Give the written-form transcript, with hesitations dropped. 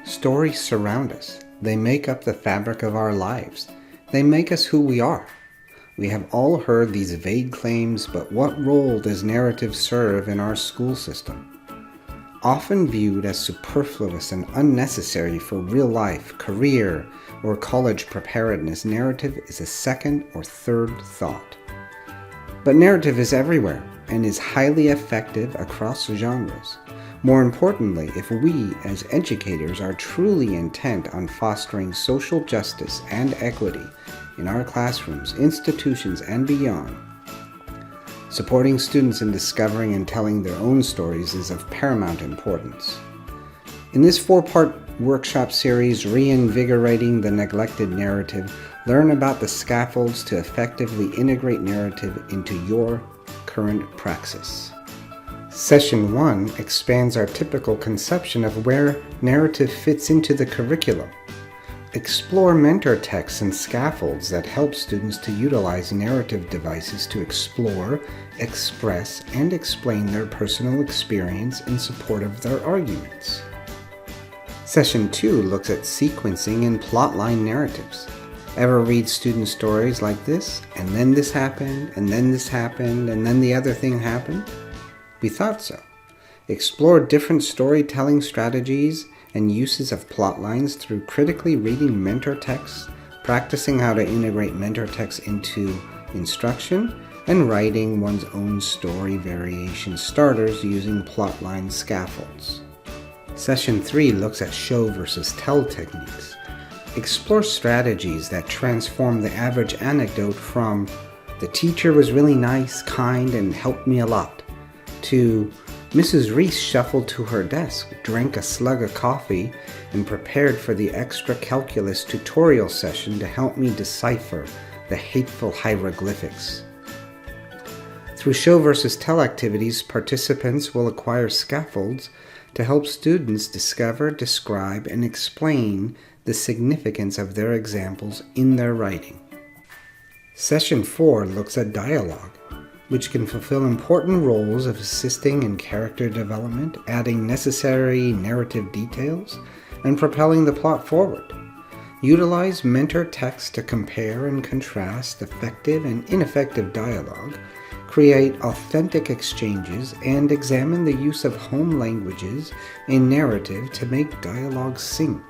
Stories surround us. They make up the fabric of our lives. They make us who we are. We have all heard these vague claims, but what role does narrative serve in our school system? Often viewed as superfluous and unnecessary for real life, career, or college preparedness, narrative is a second or third thought. But narrative is everywhere and is highly effective across genres. More importantly, if we as educators are truly intent on fostering social justice and equity in our classrooms, institutions, and beyond, supporting students in discovering and telling their own stories is of paramount importance. In this 4-part workshop series, Reinvigorating the Neglected Narrative, learn about the scaffolds to effectively integrate narrative into your current praxis. Session 1 expands our typical conception of where narrative fits into the curriculum. Explore mentor texts and scaffolds that help students to utilize narrative devices to explore, express, and explain their personal experience in support of their arguments. Session 2 looks at sequencing and plotline narratives. Ever read student stories like this? And then this happened, and then this happened, and then the other thing happened? We thought so. Explore different storytelling strategies and uses of plotlines through critically reading mentor texts, practicing how to integrate mentor texts into instruction, and writing one's own story variation starters using plotline scaffolds. Session 3 looks at show versus tell techniques. Explore strategies that transform the average anecdote from "the teacher was really nice, kind, and helped me a lot" to "Mrs. Reese shuffled to her desk, drank a slug of coffee, and prepared for the extra calculus tutorial session to help me decipher the hateful hieroglyphics." Through show versus tell activities, participants will acquire scaffolds to help students discover, describe, and explain the significance of their examples in their writing. Session 4 looks at dialogue, which can fulfill important roles of assisting in character development, adding necessary narrative details, and propelling the plot forward. Utilize mentor texts to compare and contrast effective and ineffective dialogue, create authentic exchanges, and examine the use of home languages in narrative to make dialogue sing.